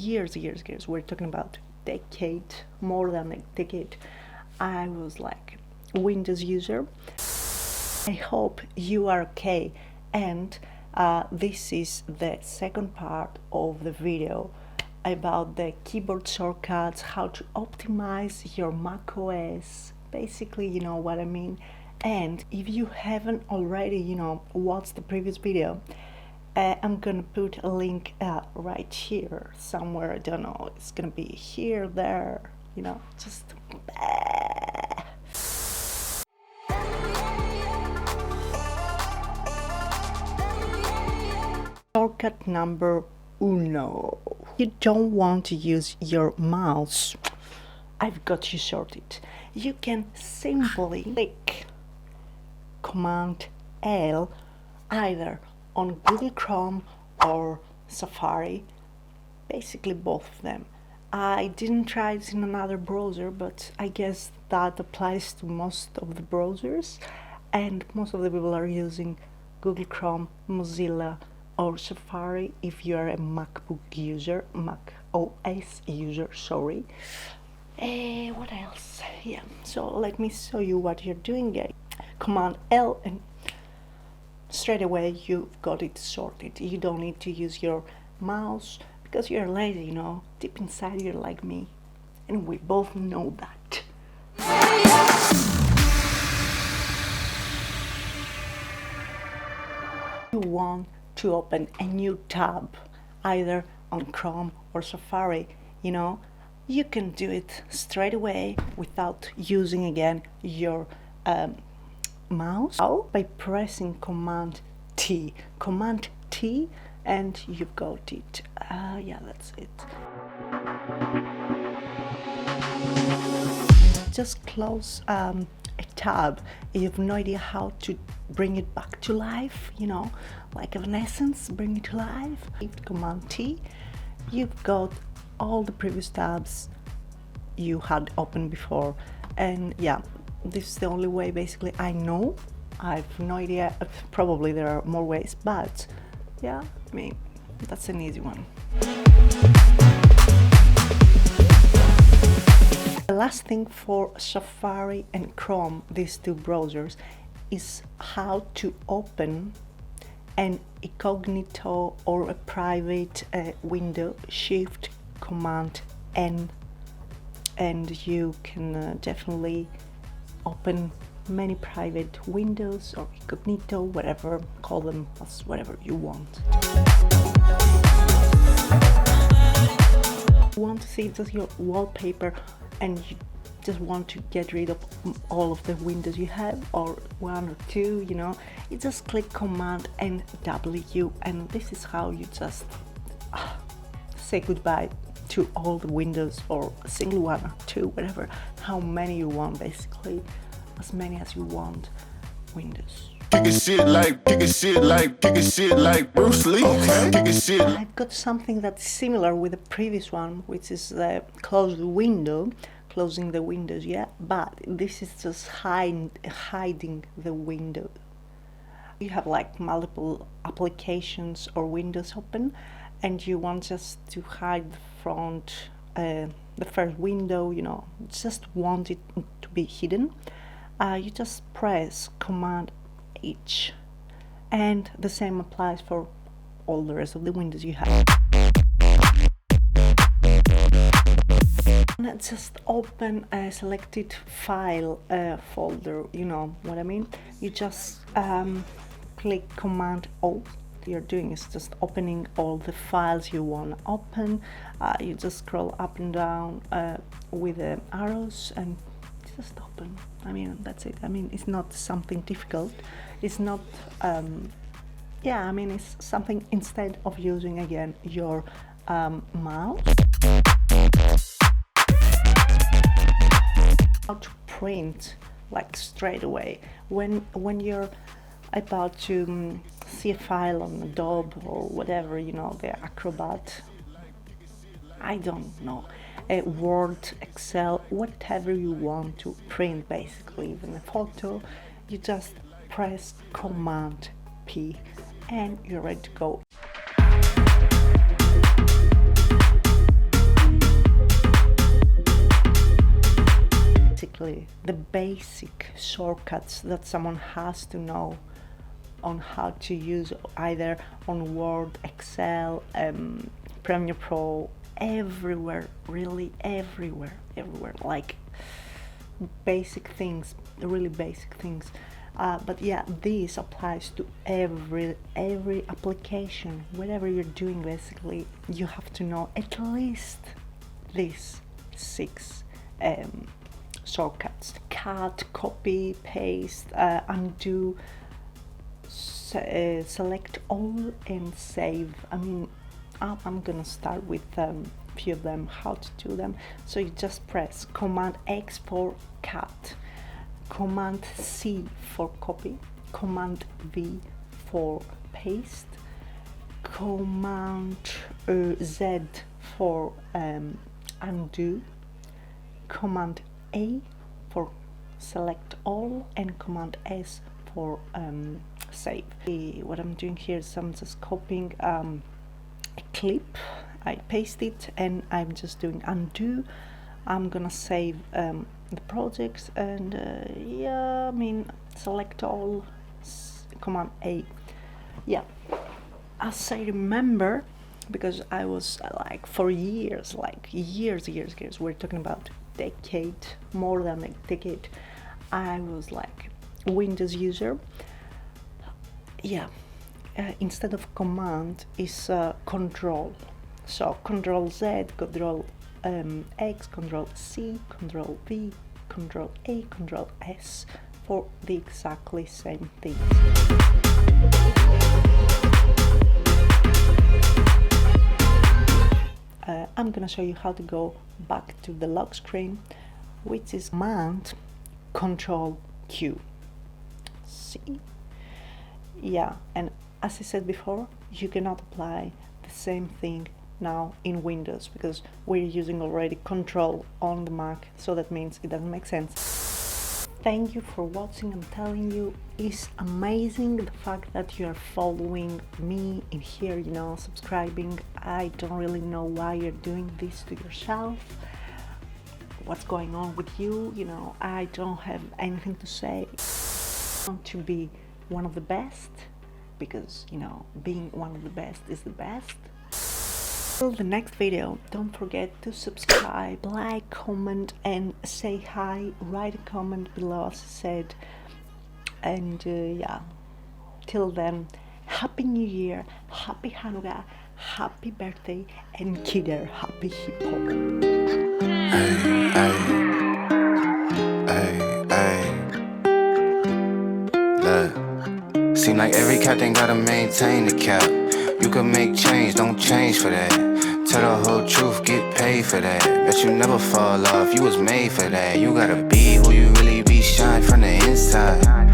years, we're talking about decade, more than a decade, I was like a Windows user. I hope you are okay, and this is the second part of the video about the keyboard shortcuts, how to optimize your macOS, basically, you know what I mean. And if you haven't already, you know, watched the previous video, I'm gonna put a link right here somewhere. I don't know, it's gonna be here, there, you know, just shortcut number uno. You don't want to use your mouse. I've got you sorted. You can simply click Command L either on Google Chrome or Safari, basically both of them. I didn't try it in another browser, but I guess that applies to most of the browsers, and most of the people are using Google Chrome, Mozilla, or Safari if you are a MacBook user, macOS user, sorry. What else? Yeah, so let me show you what you're doing. Command L, and straight away you've got it sorted. You don't need to use your mouse because you're lazy, you know. Deep inside you're like me, and we both know that. You want to open a new tab either on Chrome or Safari, you know, you can do it straight away without using again your mouse by pressing Command T, and you've got it. Yeah, that's it. Just close a tab. You have no idea how to bring it back to life, you know, like Evanescence, bring it to life. Hit Command T. You've got all the previous tabs you had open before, and yeah, this is the only way basically I know. I've no idea, probably there are more ways, but yeah, I mean, that's an easy one. The last thing for Safari and Chrome, these two browsers, is how to open an incognito or a private window. Shift Command N, and you can definitely open many private windows or incognito, whatever, call them as whatever you want. You want to see just your wallpaper and you just want to get rid of all of the windows you have, or one or two, you know, you just click Command and W, and this is how you just say goodbye to all the windows, or a single one or two, whatever, how many you want, basically as many as you want windows. Like Bruce Lee. Okay. I've got something that's similar with the previous one, which is the closing the windows, yeah, but this is just hiding the window. You have like multiple applications or windows open, and you want just to hide the front, the first window, you know, just want it to be hidden. You just press Command H, and the same applies for all the rest of the windows you have. And just open a selected file folder, you know what I mean. You just click Command O. You're doing is just opening all the files you want to open. You just scroll up and down with the arrows and just open. I mean, that's it. I mean, it's not something difficult. It's not yeah, I mean, it's something instead of using again your mouse. How to print like straight away when you're about to see a file on Adobe or whatever, you know, the Acrobat, I don't know, Word, Excel, whatever you want to print, basically even a photo, you just press Command P and you're ready to go. the basic shortcuts that someone has to know on how to use, either on Word, Excel, Premiere Pro, everywhere, really everywhere, like basic things, really basic things. But yeah, this applies to every application. Whatever you're doing, basically, you have to know at least these 6 shortcuts: cut, copy, paste, undo, select all, and save. I mean, I'm gonna start with a few of them, how to do them. So you just press Command X for cut, Command C for copy, Command V for paste, Command Z for undo, Command A for select all, and Command S for save. What I'm doing here is I'm just copying a clip, I paste it, and I'm just doing undo. I'm gonna save the projects, and yeah, I mean, select all, Command A. Yeah, as I remember, because I was like for years, we're talking about decade, more than a decade, I was like Windows user. Yeah, instead of command is control. So Control Z, Control X, Control C, Control V, Control A, Control S for the exactly same thing. I'm gonna show you how to go back to the lock screen, which is Command Control Q. See? Yeah, and as I said before, you cannot apply the same thing now in Windows because we're using already Control on the Mac, so that means it doesn't make sense. Thank you for watching. I'm telling you, it's amazing the fact that you are following me in here, you know, subscribing. I don't really know why you're doing this to yourself. What's going on with you? You know, I don't have anything to say. I want to be one of the best, because, you know, being one of the best is the best. Till the next video, don't forget to subscribe, like, comment, and say hi. Write a comment below, as I said. And yeah, till then, Happy New Year, Happy Hanukkah, Happy birthday, and Kidder, Happy Hip Hop. Look, seem like every captain gotta maintain the cap. You can make change, don't change for that. Tell the whole truth, get paid for that. Bet you never fall off, you was made for that. You gotta be who you really be, shine from the inside.